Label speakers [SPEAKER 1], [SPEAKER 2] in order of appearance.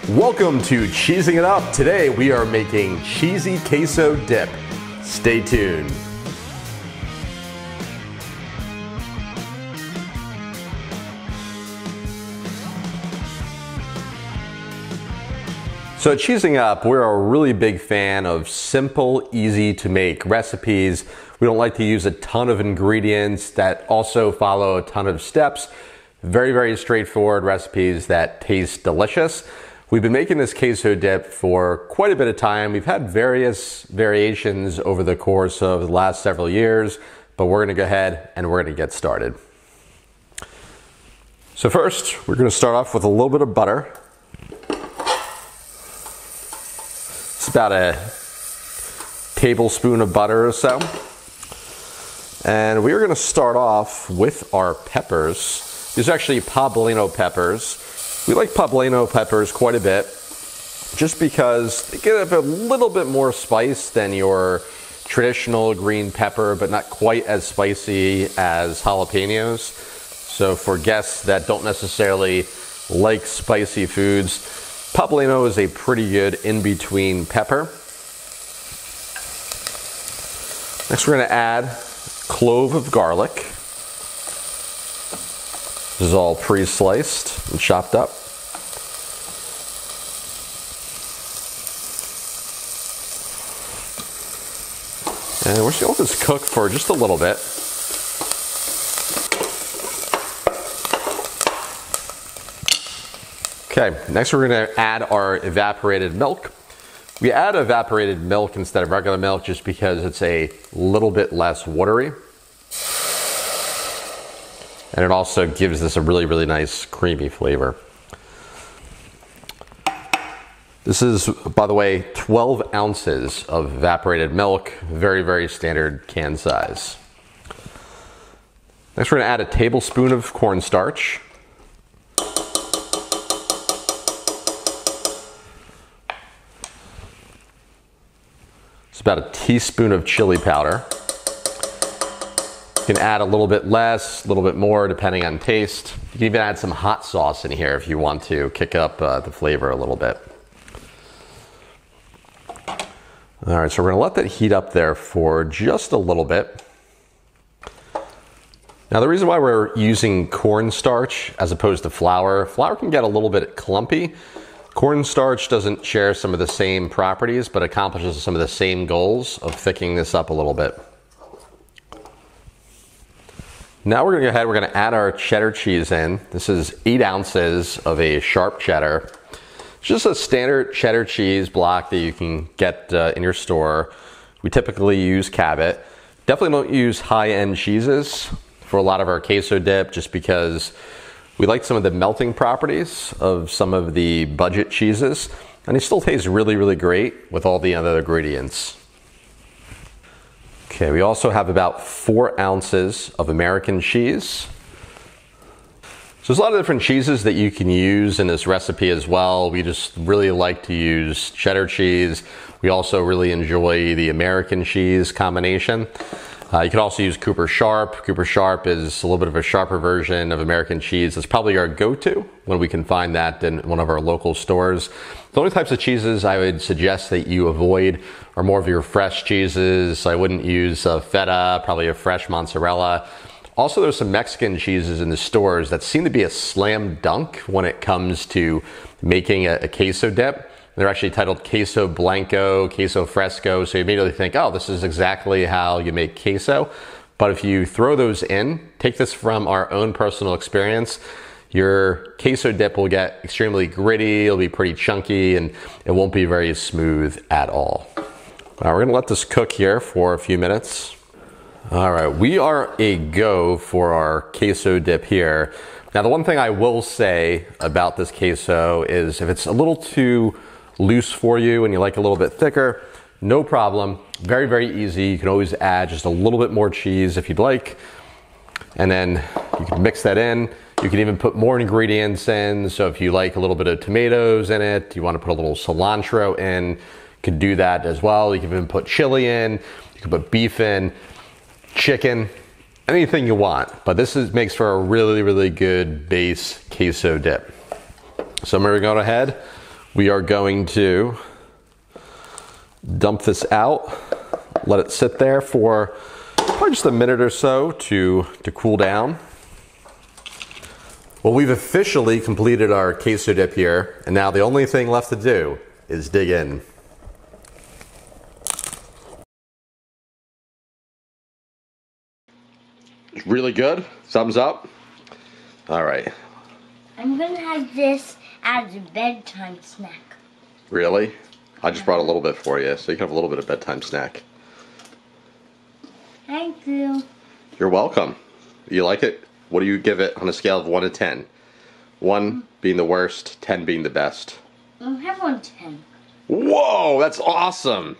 [SPEAKER 1] Welcome to Cheesing It Up. Today we are making cheesy queso dip. Stay tuned. So at Cheesing Up, we're a really big fan of simple, easy to make recipes. We don't like to use a ton of ingredients that also follow a ton of steps. Very, very straightforward recipes that taste delicious. We've been making this queso dip for quite a bit of time. We've had various variations over the course of the last several years, but we're gonna go ahead and we're gonna get started. So first, we're gonna start off with a little bit of butter. It's about a tablespoon of butter or so. And we're gonna start off with our peppers. These are actually poblano peppers. We like poblano peppers quite a bit just because they get a little bit more spice than your traditional green pepper, but not quite as spicy as jalapenos. So for guests that don't necessarily like spicy foods, poblano is a pretty good in-between pepper. Next we're gonna add a clove of garlic. This is all pre-sliced and chopped up. And we're just gonna let this cook for just a little bit. Okay, next we're gonna add our evaporated milk. We add evaporated milk instead of regular milk just because it's a little bit less watery. And it also gives this a really, really nice creamy flavor. This is, by the way, 12 ounces of evaporated milk, very, very standard can size. Next we're gonna add a tablespoon of cornstarch. It's about a teaspoon of chili powder. You can add a little bit less, a little bit more, depending on taste. You can even add some hot sauce in here if you want to kick up the flavor a little bit. All right, so we're gonna let that heat up there for just a little bit. Now the reason why we're using cornstarch as opposed to flour can get a little bit clumpy. Cornstarch doesn't share some of the same properties, but accomplishes some of the same goals of thickening this up a little bit. Now we're gonna go ahead, we're gonna add our cheddar cheese in. This is 8 ounces of a sharp cheddar. It's just a standard cheddar cheese block that you can get in your store. We typically use Cabot. Definitely don't use high-end cheeses for a lot of our queso dip just because we like some of the melting properties of some of the budget cheeses, and it still tastes really, really great with all the other ingredients. Okay, we also have about 4 ounces of American cheese. So there's a lot of different cheeses that you can use in this recipe as well. We just really like to use cheddar cheese. We also really enjoy the American cheese combination. You can also use Cooper Sharp. Cooper Sharp is a little bit of a sharper version of American cheese. It's probably our go-to when we can find that in one of our local stores. The only types of cheeses I would suggest that you avoid are more of your fresh cheeses. I wouldn't use feta, probably a fresh mozzarella. Also, there's some Mexican cheeses in the stores that seem to be a slam dunk when it comes to making a queso dip. They're actually titled Queso Blanco, Queso Fresco, so you immediately think, oh, this is exactly how you make queso. But if you throw those in, take this from our own personal experience, your queso dip will get extremely gritty, it'll be pretty chunky, and it won't be very smooth at all. We're gonna let this cook here for a few minutes. All right, we are a go for our queso dip here. Now, the one thing I will say about this queso is if it's a little too loose for you and you like a little bit thicker, no problem. Very, very easy. You can always add just a little bit more cheese if you'd like. And then you can mix that in. You can even put more ingredients in. So if you like a little bit of tomatoes in it, you want to put a little cilantro in, you can do that as well. You can even put chili in, you can put beef in, chicken, anything you want. But this makes for a really, really good base queso dip. So I'm gonna go ahead, We are going to dump this out, let it sit there for probably just a minute or so to cool down. Well, we've officially completed our queso dip here, and now the only thing left to do is dig in. It's really good. Thumbs up. All right.
[SPEAKER 2] I'm gonna have this as a bedtime snack.
[SPEAKER 1] Really? I just brought a little bit for you, so you can have a little bit of bedtime snack.
[SPEAKER 2] Thank you.
[SPEAKER 1] You're welcome. You like it? What do you give it on a scale of 1 to 10? 1 being the worst, 10 being the best.
[SPEAKER 2] I'll have 1 10.
[SPEAKER 1] Whoa, that's awesome.